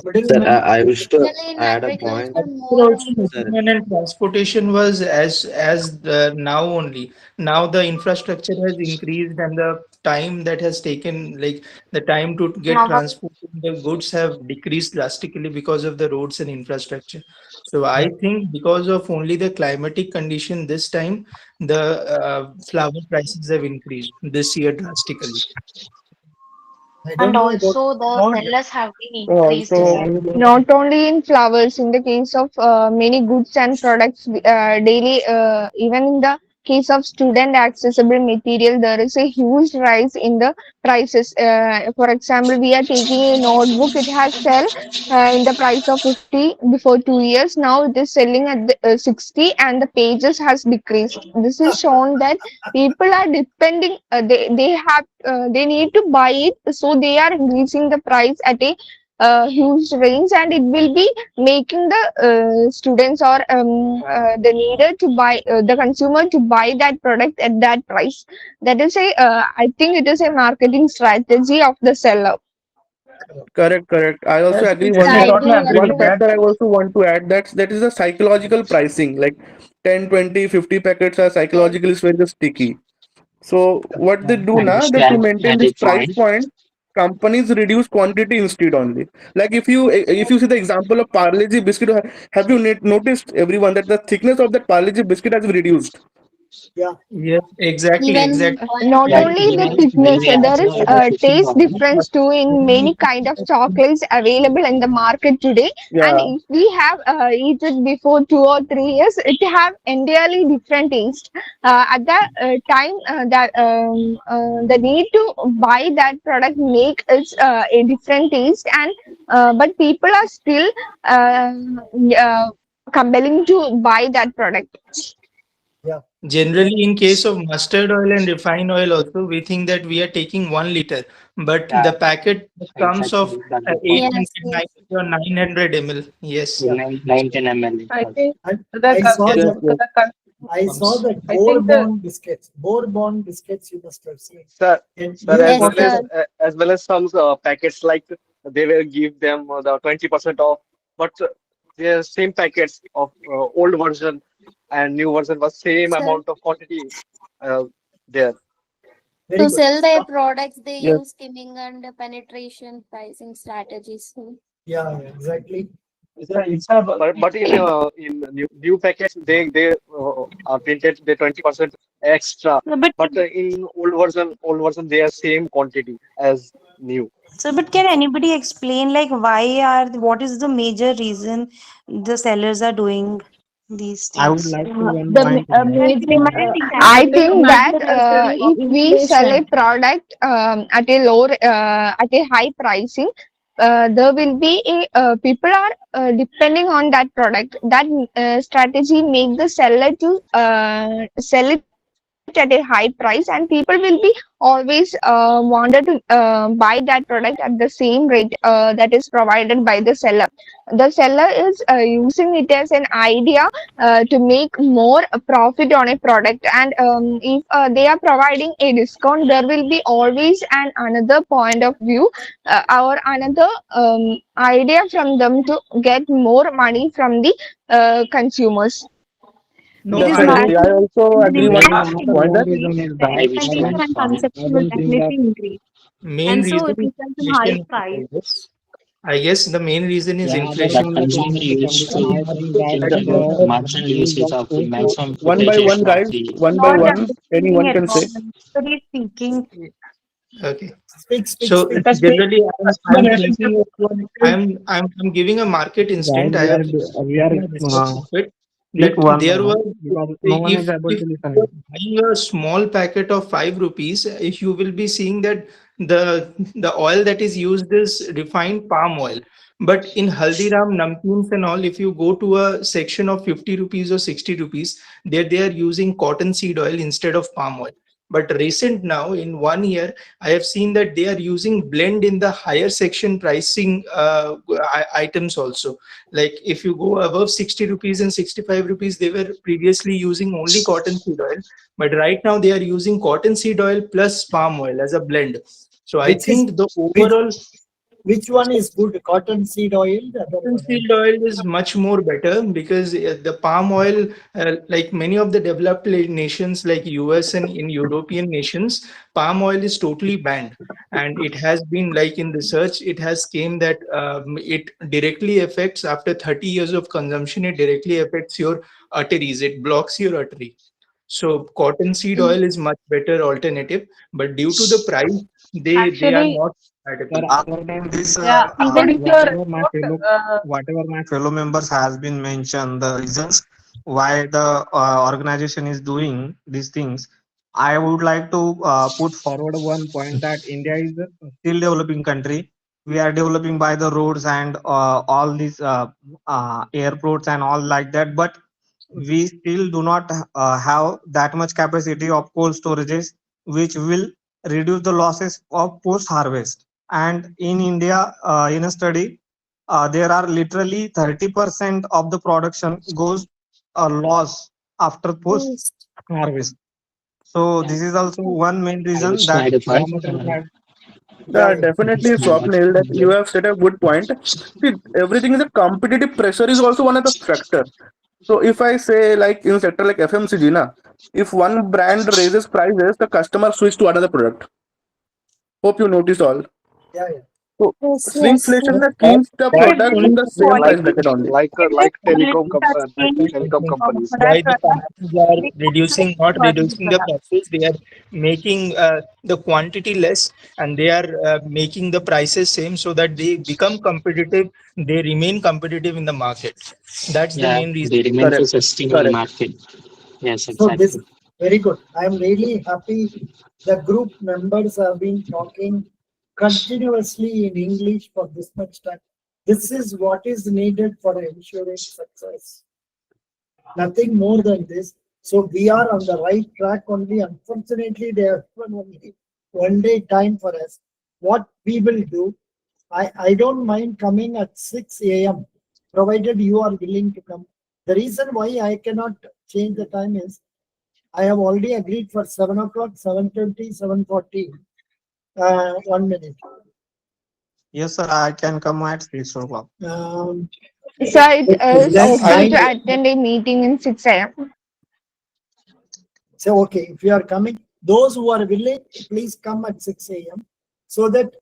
Speaker 12: Sir,
Speaker 1: Middlemen,
Speaker 12: I wish to
Speaker 10: Especially in
Speaker 12: add a point.
Speaker 10: agriculture, more
Speaker 11: also
Speaker 10: and more.
Speaker 12: Sir,
Speaker 11: middlemen and transportation was as now only. Now the infrastructure has increased and the time that has taken, like the time to get transported, the goods have decreased drastically because of the roads and infrastructure. So I think because of only the climatic condition this time, the flower prices have increased this year drastically.
Speaker 1: I
Speaker 6: And
Speaker 1: don't know about
Speaker 6: also the
Speaker 1: more.
Speaker 6: sellers have been increased.
Speaker 9: Also,
Speaker 4: Not only in flowers, in the case of many goods and products, daily, even in the case of student accessible material, there is a huge rise in the prices. For example, we are taking a notebook, it has sell in the price of 50 before 2 years. Now it is selling at the, 60 and the pages has decreased. This is shown that people are depending, they need to buy it, so they are increasing the price at a huge range, and it will be making the students or the needer to buy the consumer to buy that product at that price. That is a I think it is a marketing strategy of the seller.
Speaker 9: correct. I also
Speaker 11: Yes,
Speaker 9: agree.
Speaker 11: yes, I totally agree
Speaker 9: One
Speaker 11: with that.
Speaker 9: factor I also want to add, that is the psychological pricing. Like 10, 20, 50 packets are psychologically very sticky. So what they do
Speaker 14: I
Speaker 9: now,
Speaker 14: wish to
Speaker 9: that to maintain
Speaker 14: add a
Speaker 9: this price
Speaker 14: point.
Speaker 9: point, companies reduce quantity instead only. Like if you see the example of Parle-G biscuit, have you noticed everyone that the thickness of that Parle-G biscuit has reduced?
Speaker 1: Yeah.
Speaker 11: Yes, exactly,
Speaker 10: Even
Speaker 11: exactly.
Speaker 4: Not
Speaker 14: Like
Speaker 4: only the
Speaker 14: when
Speaker 4: thickness,
Speaker 14: we are
Speaker 4: there is
Speaker 14: switching
Speaker 4: taste
Speaker 14: on,
Speaker 4: difference too in many kind of chocolates available in the market today. And
Speaker 9: Yeah,
Speaker 4: if we have eat it before 2 or 3 years, it have entirely different taste. At that time, that the need to buy that product make it a different taste, and but people are still uh, compelling to buy that product.
Speaker 1: Yeah.
Speaker 11: Generally, in case of mustard oil and refined oil, also we think that we are taking 1 liter, but
Speaker 14: yeah,
Speaker 11: the packet comes of
Speaker 14: exactly. That's the point.
Speaker 11: 800,
Speaker 10: yes, yes.
Speaker 11: 900 or 900 ml. Yes.
Speaker 1: Yeah.
Speaker 14: 19 ml.
Speaker 13: I think
Speaker 1: And
Speaker 13: the
Speaker 1: I saw
Speaker 9: yes,
Speaker 1: that.
Speaker 9: yes.
Speaker 1: I saw
Speaker 11: Comes.
Speaker 1: that
Speaker 13: I think the
Speaker 1: Bourbon biscuits you must have seen.
Speaker 15: Sir,
Speaker 1: And
Speaker 15: sir,
Speaker 1: you
Speaker 10: Yes,
Speaker 1: got it.
Speaker 10: sir.
Speaker 15: as well as some packets like they will give them the 20% off, but the same packets of old version and new version was same
Speaker 10: Sir.
Speaker 15: amount of quantity uh, there.
Speaker 1: Very
Speaker 10: To
Speaker 1: good.
Speaker 10: sell their products, they
Speaker 9: Yes.
Speaker 10: use skimming and penetration pricing strategies.
Speaker 1: Yeah, exactly.
Speaker 15: But in new packets they are printed the 20% extra.
Speaker 7: No, but
Speaker 15: But in old version they are same quantity as new.
Speaker 7: so, but can anybody explain like what is the major reason the sellers are doing these
Speaker 5: I would
Speaker 7: things?
Speaker 5: like to one
Speaker 4: The
Speaker 5: point in here.
Speaker 4: major,
Speaker 7: As
Speaker 4: I
Speaker 7: like
Speaker 4: think that
Speaker 7: manufacturing of
Speaker 4: if we sell a
Speaker 7: inflation.
Speaker 4: product at a lower, at a high pricing, there will be a people are depending on that product. That strategy make the seller to sell it at a high price, and people will be always wanted to buy that product at the same rate that is provided by the seller. The seller is using it as an idea to make more profit on a product, and if they are providing a discount, there will be always an another point of view or another idea from them to get more money from the consumers.
Speaker 11: No,
Speaker 7: It is
Speaker 11: I don't.
Speaker 9: Definitely. I also
Speaker 7: marketing
Speaker 9: agree one
Speaker 5: Maybe
Speaker 7: impact
Speaker 5: one of the
Speaker 9: point
Speaker 5: main
Speaker 9: that
Speaker 7: increase,
Speaker 5: reason is
Speaker 7: the
Speaker 5: that
Speaker 7: spending and
Speaker 5: I
Speaker 7: consumption will
Speaker 5: don't think that
Speaker 7: definitely increase.
Speaker 11: Main
Speaker 7: And so
Speaker 11: reason
Speaker 7: it
Speaker 11: is
Speaker 7: becomes a high
Speaker 11: inflation.
Speaker 7: price.
Speaker 11: I guess the main reason is
Speaker 5: yeah, there is
Speaker 11: inflation.
Speaker 5: another point in this condition. I think that the increase of post
Speaker 9: one by one, guys, one by
Speaker 7: Not
Speaker 9: one,
Speaker 7: understanding
Speaker 9: anyone
Speaker 7: at
Speaker 9: can
Speaker 7: all.
Speaker 9: say.
Speaker 7: Somebody speaking.
Speaker 11: Okay.
Speaker 1: Speak, speak,
Speaker 11: So
Speaker 1: speak.
Speaker 11: generally, I'm thinking
Speaker 3: One
Speaker 11: I'm giving a market
Speaker 5: guys
Speaker 11: instinct. I have
Speaker 5: we are
Speaker 11: taken a research of it
Speaker 5: speak
Speaker 11: that
Speaker 5: one by
Speaker 11: there
Speaker 5: one
Speaker 11: was,
Speaker 5: because no one is able
Speaker 11: if
Speaker 5: to listen
Speaker 11: you're
Speaker 5: it.
Speaker 11: buying a small packet of 5 rupees, if you will be seeing that the oil that is used is refined palm oil. But in Haldiram, namkeens and all, if you go to a section of 50 rupees or 60 rupees, there they are using cotton seed oil instead of palm oil. But recent now, in 1 year, I have seen that they are using blend in the higher section pricing items also. Like if you go above 60 rupees and 65 rupees, they were previously using only cotton seed oil, but right now they are using cotton seed oil plus palm oil as a blend. So I
Speaker 1: Which is
Speaker 11: think the
Speaker 1: which
Speaker 11: overall
Speaker 1: which one is good? Cotton seed oil, the other one.
Speaker 11: seed oil is much more better because the palm oil, like many of the developed nations like US and in European nations, palm oil is totally banned. And it has been like in research, it has came that it directly affects after 30 years of consumption, it directly affects your arteries. It blocks your artery. So cotton seed oil is much better alternative, but due to the price, they are
Speaker 13: Actually,
Speaker 11: not
Speaker 5: Sir,
Speaker 11: compatible.
Speaker 5: according this,
Speaker 13: yeah, according to your report,
Speaker 5: whatever my fellow members has been mentioned, the reasons why the organization is doing these things, I would like to put forward one point that India is a still developing country. We are developing by the roads and all these airports and all like that, but we still do not have that much capacity of cold storages, which will reduce the losses of post harvest. And in India, in a study, there are literally 30% of the production goes loss after post
Speaker 10: Yes.
Speaker 5: harvest. So this is also one main reason that raw material price.
Speaker 1: Yeah,
Speaker 9: Yeah, definitely, Swapnil, that you have said a good point. See, everything is a competitive pressure is also one of the factor. So if I say like in sector like FMCG, na, if one brand raises prices, the customer switch to another product. Hope you notice all.
Speaker 1: yeah, yeah.
Speaker 9: So
Speaker 10: Yes, yes.
Speaker 9: shrinkflation that
Speaker 15: That
Speaker 9: keeps the
Speaker 15: that
Speaker 7: If
Speaker 9: product
Speaker 7: there
Speaker 9: in
Speaker 7: is
Speaker 9: the
Speaker 7: a
Speaker 9: same
Speaker 15: like
Speaker 9: price
Speaker 7: quality,
Speaker 9: bracket only.
Speaker 7: if
Speaker 15: telecom
Speaker 11: I think
Speaker 15: telecom companies.
Speaker 7: for that
Speaker 11: why the
Speaker 7: product,
Speaker 11: companies are
Speaker 7: they
Speaker 11: reducing, not
Speaker 7: quality
Speaker 11: reducing the
Speaker 7: product.
Speaker 11: prices, they are making the quantity less, and they are making the prices same so that they become competitive, they remain competitive in the market. That's the main reason.
Speaker 9: Correct. Correct.
Speaker 1: So this very good. I am really happy. The group members have been talking continuously in English for this much time. This is what is needed for ensuring success. Nothing more than this. So we are on the right track only. Unfortunately, they have given only 1 day time for us. What we will do, I don't mind coming at 6 a.m. provided you are willing to come. The reason why I cannot change the time is I have already agreed for 7 o'clock, 7:20, 7:40. 1 minute.
Speaker 5: Yes, sir, I can come at 6 o'clock.
Speaker 4: So it is
Speaker 1: Then
Speaker 4: okay to
Speaker 1: 9.
Speaker 4: attend a meeting in 6 a.m.
Speaker 1: So okay, if you are coming, Those who are willing, please come at 6 a.m. so that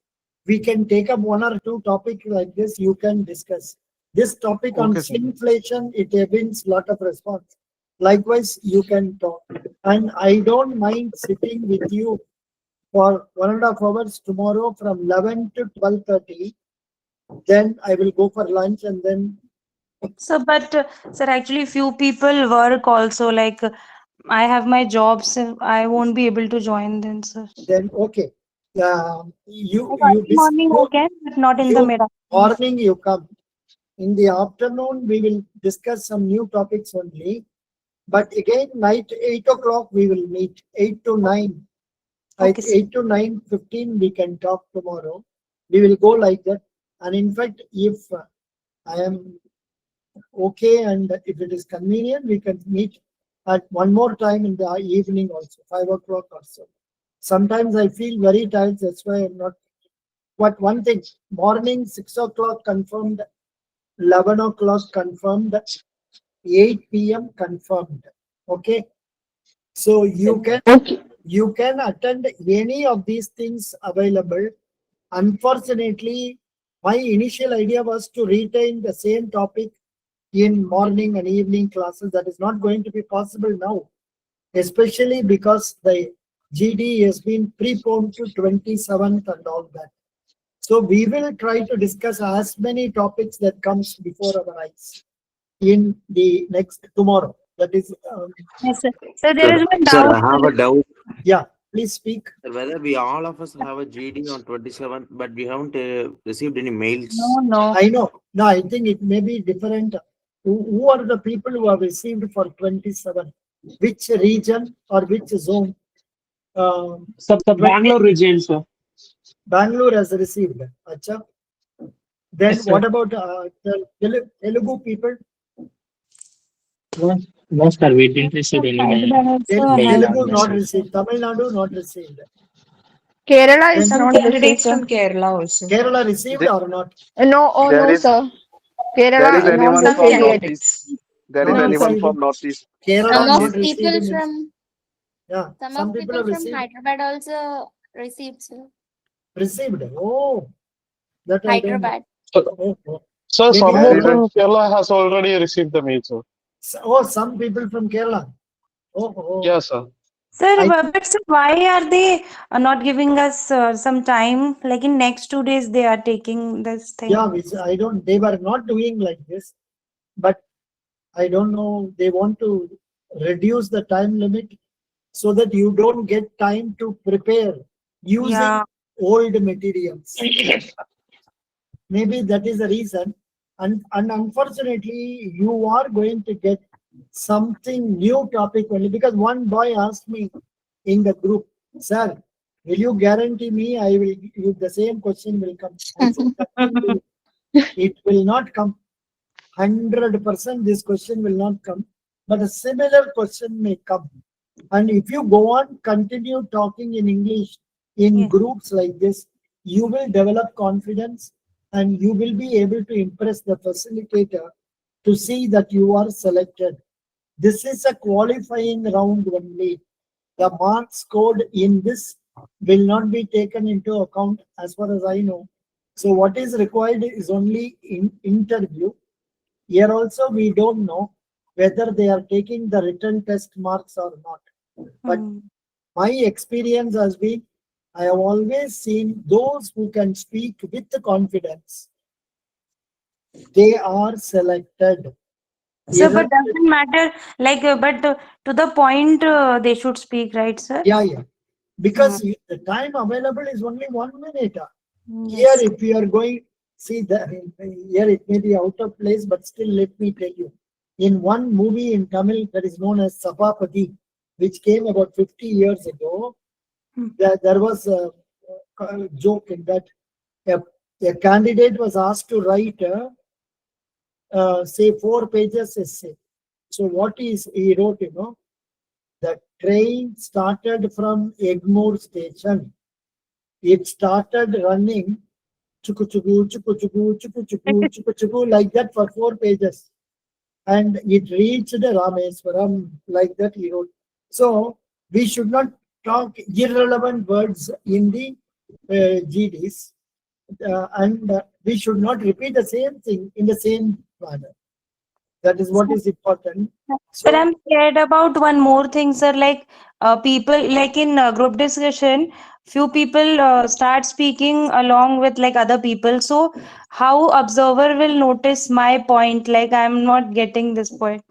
Speaker 1: we can take up one or two topics like this. You can discuss this topic on
Speaker 15: Okay, sir.
Speaker 1: shrinkflation. It wins lot of response. Likewise, you can talk, and I don't mind sitting with you for 1.5 hours tomorrow from 11 to 12:30. Then I will go for lunch and then.
Speaker 7: So, but sir, actually, few people work also. Like, I have my job, so I won't be able to join then, sir.
Speaker 1: Then okay.
Speaker 7: Like, early morning I can, but not in the
Speaker 1: you
Speaker 7: mid afternoon.
Speaker 1: morning you come. In the afternoon, we will discuss some new topics only. But again, night 8 o'clock, we will meet 8 to 9.
Speaker 7: Okay, sir.
Speaker 1: 8 to 9:15, we can talk tomorrow. We will go like that. And in fact, if I am okay and if it is convenient, we can meet at one more time in the evening also, 5 o'clock or so. Sometimes I feel very tired, that's why I'm not. But one thing, morning 6 o'clock confirmed, 11 o'clock confirmed, 8 p.m. confirmed. Okay. So you can attend any of these things available. Unfortunately, my initial idea was to retain the same topic in morning and evening classes. That is not going to be possible now, especially because the GD has been preponed to 27th and all that. So we will try to discuss as many topics that comes before our eyes in the next tomorrow. That is.
Speaker 7: Yes, sir. So there is one
Speaker 12: Sir,
Speaker 7: doubt.
Speaker 12: I have a doubt.
Speaker 1: Yeah, please speak.
Speaker 12: Whether we all of us have a GD on 27th, but we haven't received any mails.
Speaker 7: No.
Speaker 1: I know. No, I think it may be different. Who are the people who have received for 27? Which region or which zone?
Speaker 3: Sir, Bangalore region, sir.
Speaker 1: Bangalore has received. Acha. Then
Speaker 3: Yes, sir.
Speaker 1: what about the Telugu people?
Speaker 13: No, sir, we didn't receive any mail.
Speaker 1: Telugu not received. Tamil Nadu not received.
Speaker 4: Kerala is
Speaker 1: Then
Speaker 4: not received, sir.
Speaker 14: Kerala also.
Speaker 1: Kerala received or not?
Speaker 4: No, oh
Speaker 15: There
Speaker 4: no,
Speaker 15: is
Speaker 4: sir.
Speaker 15: there
Speaker 4: Kerala
Speaker 15: is
Speaker 4: not
Speaker 15: anyone
Speaker 14: Some
Speaker 15: from
Speaker 4: received yet.
Speaker 15: Northeast. There is
Speaker 1: Not
Speaker 15: anyone
Speaker 1: received.
Speaker 15: from Northeast.
Speaker 1: Kerala
Speaker 10: Some
Speaker 1: not
Speaker 10: of
Speaker 1: received.
Speaker 10: people
Speaker 1: means-
Speaker 10: from
Speaker 1: Yeah, some people have
Speaker 10: from
Speaker 1: received.
Speaker 10: Hyderabad also received, sir.
Speaker 1: Received. Oh, that I don't know.
Speaker 10: Hyderabad.
Speaker 1: Oh.
Speaker 16: So
Speaker 1: Maybe
Speaker 16: someone
Speaker 1: Kerala.
Speaker 16: from Kerala has already received the mail, sir.
Speaker 1: Oh, some people from Kerala. Oh.
Speaker 16: Yes, sir.
Speaker 7: Sir, but sir, why are they not giving us some time? Like in next 2 days, they are taking this thing.
Speaker 1: Yeah, they were not doing like this, but I don't know, they want to reduce the time limit so that you don't get time to prepare using old materials. Maybe that is the reason. And unfortunately, you are going to get something new topic only, because one boy asked me in the group, sir, will you guarantee me the same question will come? I said, it will not come. 100% this question will not come, but a similar question may come. And if you go on, continue talking in English in groups like this, you will develop confidence and you will be able to impress the facilitator to see that you are selected. This is a qualifying round only. The marks scored in this will not be taken into account as far as I know. So what is required is only in interview. Here also we don't know whether they are taking the written test marks or not. But my experience has been, I have always seen those who can speak with confidence, they are selected.
Speaker 7: So, but doesn't matter, like, but to the point, they should speak, right, sir?
Speaker 1: Yeah. Because the time available is only 1 minute. Here, if you are going, see that here it may be out of place, but still let me tell you. In one movie in Tamil that is known as Sapapati, which came about 50 years ago, there was a joke in that a candidate was asked to write say 4 pages essay. So what he wrote, the train started from Egmore station. It started running chuku chuku chuku chuku chuku chuku chuku chuku like that for 4 pages, and it reached Rameswaram like that he wrote. So we should not talk irrelevant words in the GDs, and we should not repeat the same thing in the same manner. That is what is important.
Speaker 7: But I'm scared about one more thing, sir. Like people, like in group discussion, few people start speaking along with like other people. So how observer will notice my point? Like I'm not getting this point.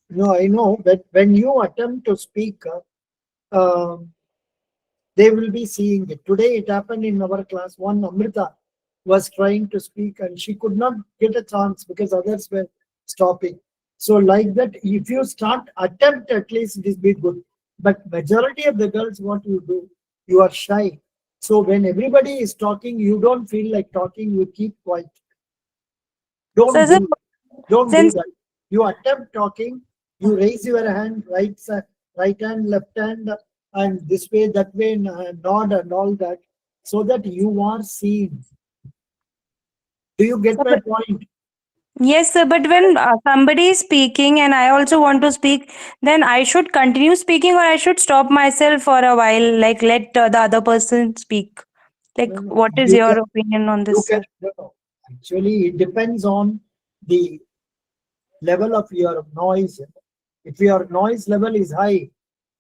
Speaker 1: No, I know that when you attempt to speak, they will be seeing it. Today it happened in our class. One Amrita was trying to speak and she could not get a chance because others were stopping. So like that, if you start attempt, at least it is be good. But majority of the girls, what you do, you are shy. So when everybody is talking, you don't feel like talking, you keep quiet. Don't
Speaker 7: So,
Speaker 1: do, don't do
Speaker 7: since
Speaker 1: that. You attempt talking, you raise your hand, right hand, left hand, and this way, that way, nod and all that, so that you are seen. Do you get my point?
Speaker 7: yes, sir, but when somebody is speaking and I also want to speak, then I should continue speaking or I should stop myself for a while, like let the other person speak. Like,
Speaker 1: No, no,
Speaker 7: what is
Speaker 1: you
Speaker 7: your
Speaker 1: can,
Speaker 7: opinion on
Speaker 1: you
Speaker 7: this,
Speaker 1: can,
Speaker 7: sir?
Speaker 1: no. Actually, it depends on the level of your noise. If your noise level is high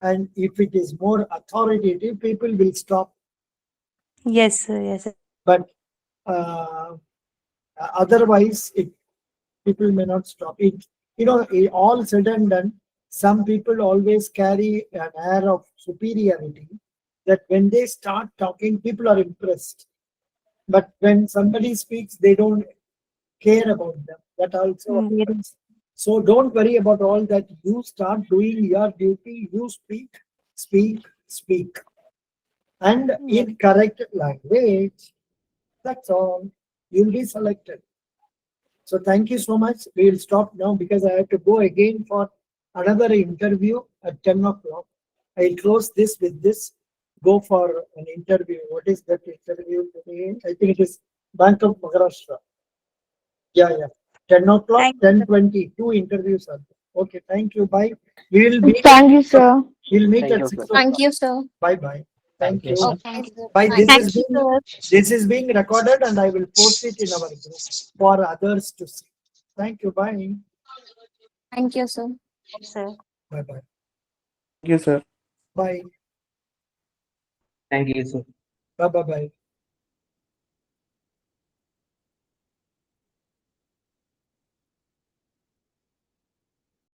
Speaker 1: and if it is more authoritative, people will stop.
Speaker 7: Yes, sir, yes, sir.
Speaker 1: But otherwise, people may not stop it. All said and done, some people always carry an air of superiority that when they start talking, people are impressed. But when somebody speaks, they don't care about them. That also happens. So don't worry about all that. You start doing your duty. You speak. And in correct language, that's all. You'll be selected. So thank you so much. We will stop now because I have to go again for another interview at 10 o'clock. I'll close this with this. Go for an interview. What is that interview today? I think it is Bank of Maharashtra. Yeah. 10 o'clock, 10:20. Two interviews are there. Okay, thank you. Bye. We will meet.
Speaker 4: Thank you, sir.
Speaker 1: We'll meet
Speaker 15: Thank
Speaker 1: at
Speaker 15: you,
Speaker 1: 6
Speaker 15: sir.
Speaker 1: o'clock.
Speaker 10: Thank you, sir.
Speaker 1: Bye. Thank you.
Speaker 10: Oh, thank you.
Speaker 1: Bye.
Speaker 10: Thank you.
Speaker 1: This is being recorded and I will post it in our group for others to see. Thank you. Bye.
Speaker 10: Thank you, sir.
Speaker 7: Sir.
Speaker 1: Bye.
Speaker 9: Thank you, sir.
Speaker 1: Bye.
Speaker 5: Thank you, sir.
Speaker 1: Bye.